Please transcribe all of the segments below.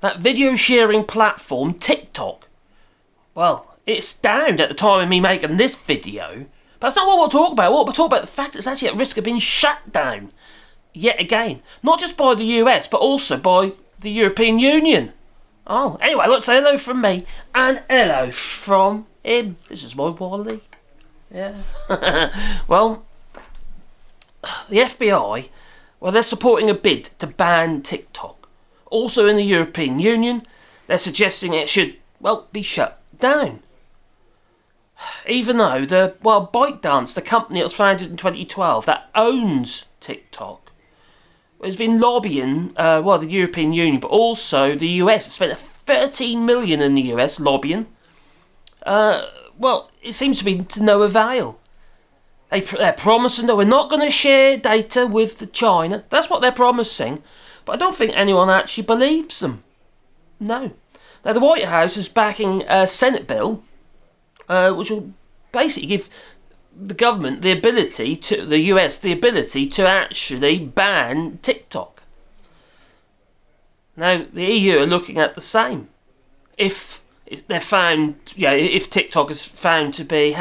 that video sharing platform TikTok, well, it's down at the time of me making this video, but that's not what we'll talk about. What we'll talk about the fact it's actually at risk of being shut down yet again, not just by the US but also by the European Union. Oh, anyway, let's say hello from me and hello from him. This is my Wally. Yeah. Well, the FBI, well, they're supporting a bid to ban TikTok. Also in the European Union, they're suggesting it should, well, be shut down. Even though ByteDance, the company that was founded in 2012 that owns TikTok, has been lobbying, the European Union, but also the US. It spent $13 million in the US lobbying. It seems to be to no avail. They're promising that we're not going to share data with China. That's what they're promising. But I don't think anyone actually believes them. No. Now, the White House is backing a Senate bill, which will basically give the government the ability to, the US, the ability to actually ban TikTok. Now, the EU are looking at the same. If they're found, if TikTok is found to be,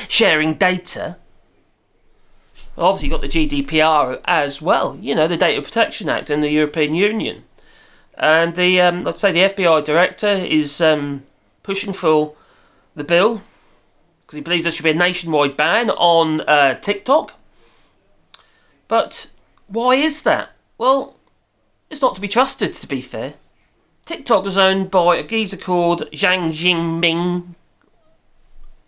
sharing data, obviously you've got the GDPR as well, the Data Protection Act in the European Union. And the, let's say the FBI director is pushing for the bill, because he believes there should be a nationwide ban on TikTok. But why is that? Well, it's not to be trusted, to be fair. TikTok is owned by a geezer called Zhang Jinping,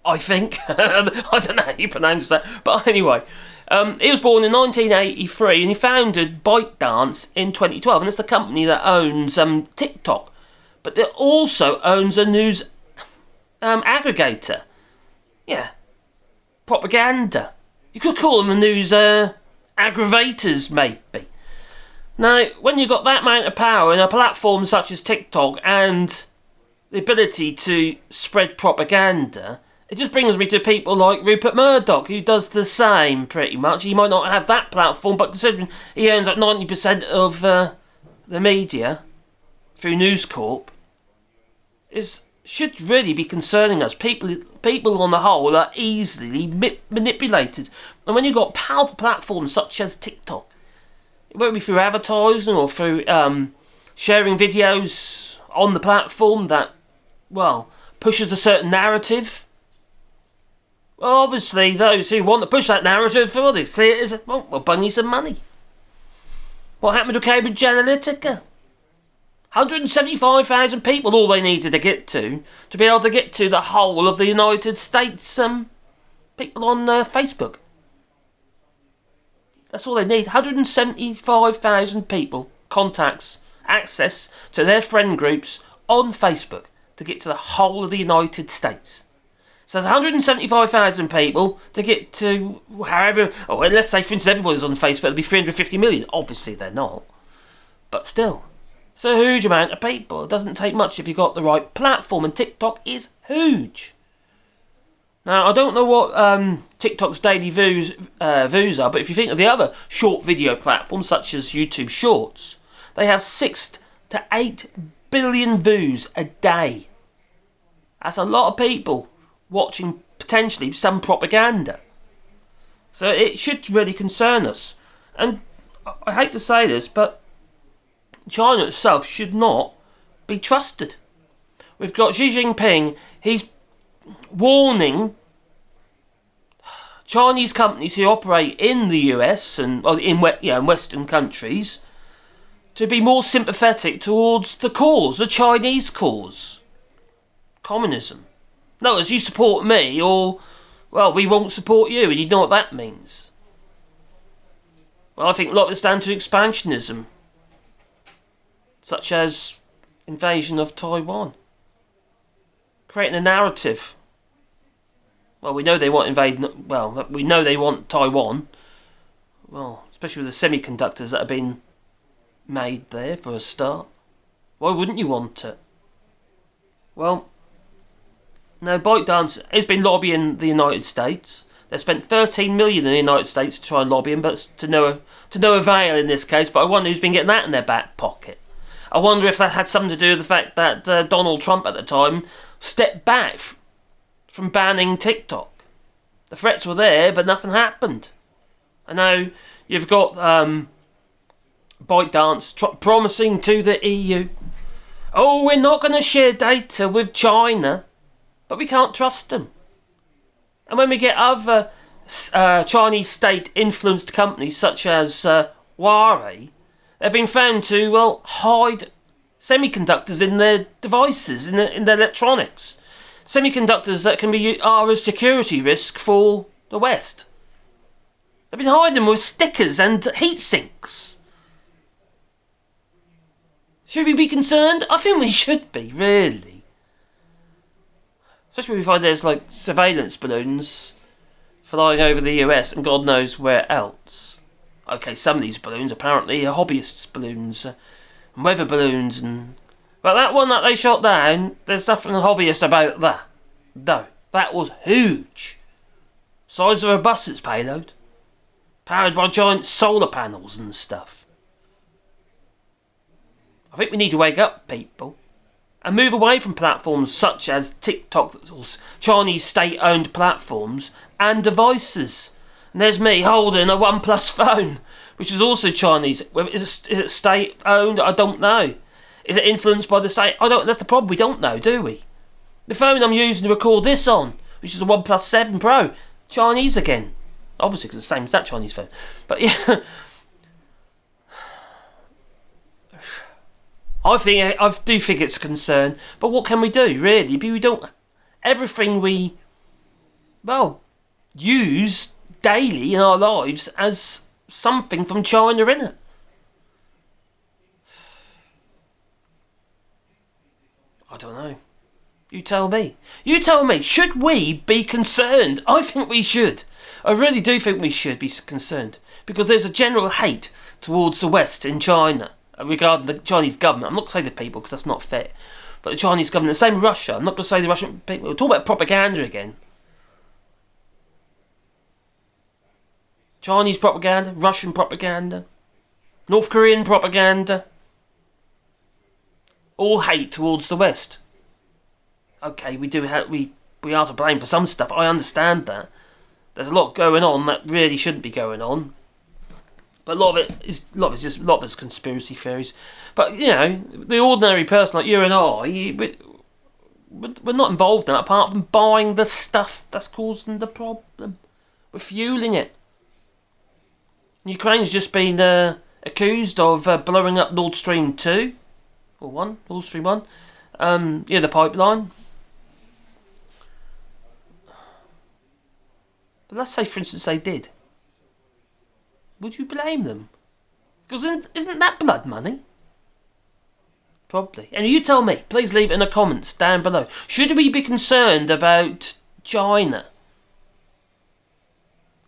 I think. I don't know how you pronounce that. But anyway, he was born in 1983 and he founded ByteDance in 2012. And it's the company that owns TikTok. But it also owns a news aggregator. Yeah, propaganda. You could call them the news aggravators, maybe. Now, when you've got that amount of power in a platform such as TikTok and the ability to spread propaganda, it just brings me to people like Rupert Murdoch, who does the same, pretty much. He might not have that platform, but considering he owns like 90% of the media through News Corp, should really be concerning us. People on the whole are easily manipulated. And when you've got powerful platforms such as TikTok, it won't be through advertising or through sharing videos on the platform that, pushes a certain narrative. Well, obviously, those who want to push that narrative, they see it as, we'll bung you some money. What happened to Cambridge Analytica? 175,000 people, all they needed to get to be able to get to the whole of the United States people on Facebook. That's all they need. 175,000 people, contacts, access to their friend groups on Facebook to get to the whole of the United States. So there's 175,000 people to get to however, let's say for instance everybody's on Facebook, it'll be 350 million. Obviously they're not. But still. It's a huge amount of people. It doesn't take much if you've got the right platform, and TikTok is huge. Now, I don't know what TikTok's daily views are, but if you think of the other short video platforms, such as YouTube Shorts, they have 6 to 8 billion views a day. That's a lot of people watching potentially some propaganda. So it should really concern us. And I hate to say this, but China itself should not be trusted. We've got Xi Jinping, he's warning Chinese companies who operate in the US and in Western countries to be more sympathetic towards the cause, the Chinese cause. Communism. No, as you support me, or, we won't support you, and you know what that means. Well, I think a lot of it's down to expansionism, such as invasion of Taiwan. Creating a narrative. Well, we know they want we know they want Taiwan. Well, especially with the semiconductors that have been made there for a start. Why wouldn't you want it? Well, now ByteDance has been lobbying the United States. They spent $13 million in the United States to try and lobby him, but to no avail in this case. But I wonder who's been getting that in their back pocket. I wonder if that had something to do with the fact that Donald Trump at the time stepped back from banning TikTok. The threats were there, but nothing happened. I know you've got ByteDance promising to the EU, oh, we're not going to share data with China, but we can't trust them. And when we get other Chinese state-influenced companies such as Wally, they've been found to, well, hide semiconductors in their devices, in their electronics. Semiconductors that are a security risk for the West. They've been hiding them with stickers and heat sinks. Should we be concerned? I think we should be, really. Especially when we find there's like surveillance balloons flying over the US and God knows where else. Okay, some of these balloons apparently are hobbyists' balloons, and weather balloons, but that one that they shot down, there's nothing hobbyist about that. No, that was huge. Size of a bus, its payload. Powered by giant solar panels and stuff. I think we need to wake up, people, and move away from platforms such as TikTok, or Chinese state-owned platforms, and devices. And there's me holding a OnePlus phone, which is also Chinese. Is it state-owned? I don't know. Is it influenced by the state? That's the problem. We don't know, do we? The phone I'm using to record this on, which is a OnePlus 7 Pro, Chinese again. Obviously, because it's the same as that Chinese phone. But yeah, I do think it's a concern. But what can we do, really? We don't. Everything we, well, use daily in our lives as something from China in it. I don't know. You tell me. You tell me. Should we be concerned? I think we should. I really do think we should be concerned. Because there's a general hate towards the West in China regarding the Chinese government. I'm not going to say the people because that's not fair. But the Chinese government, the same with Russia. I'm not going to say the Russian people. We're talking about propaganda again. Chinese propaganda, Russian propaganda, North Korean propaganda. All hate towards the West. Okay, we are to blame for some stuff. I understand that. There's a lot going on that really shouldn't be going on. But a lot of it is conspiracy theories. But you know, the ordinary person like you and I, we're not involved in that apart from buying the stuff that's causing the problem. We're fueling it. Ukraine's just been accused of blowing up Nord Stream 2 or 1, Nord Stream 1. The pipeline. But let's say, for instance, they did. Would you blame them? Because isn't that blood money? Probably. And you tell me. Please leave it in the comments down below. Should we be concerned about China?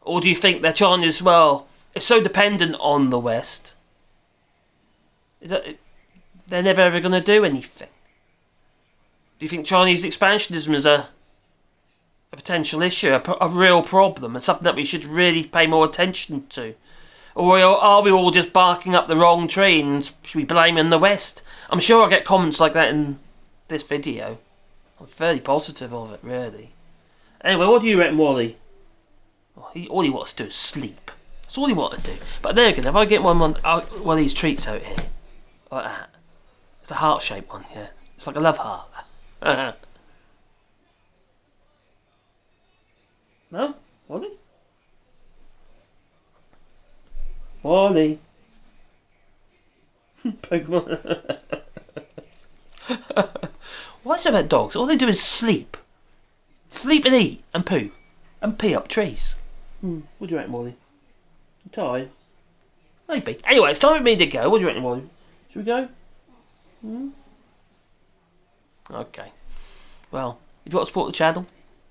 Or do you think that China as well is so dependent on the West? They're never ever going to do anything. Do you think Chinese expansionism is a potential issue, a real problem, and something that we should really pay more attention to? Or are we all just barking up the wrong tree and should we blame in the West? I'm sure I'll get comments like that in this video. I'm fairly positive of it, really. Anyway, what do you reckon, Wally? All he wants to do is sleep. That's all he wants to do. But there again, if I get one of these treats out here, like that, it's a heart-shaped one, yeah. It's like a love heart. No? Wally? Wally? Pokemon. What is it about dogs? All they do is sleep. Sleep and eat and poo. And pee up trees. What do you reckon, Wally? You tired? Maybe. Anyway, it's time for me to go. What do you reckon, Wally? Should we go? Okay. Well, if you want to support the channel,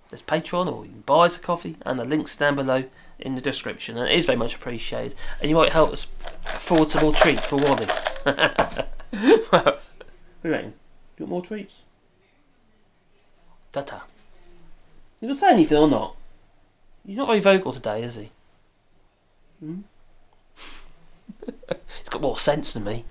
there's Patreon, or you can buy us a coffee, and the link's down below in the description. And it is very much appreciated. And you might help us afford some more treats for Wally. What do you reckon? Do you want more treats? Ta-ta. You gonna say anything or not? He's not very vocal today, is he? He's got more sense than me.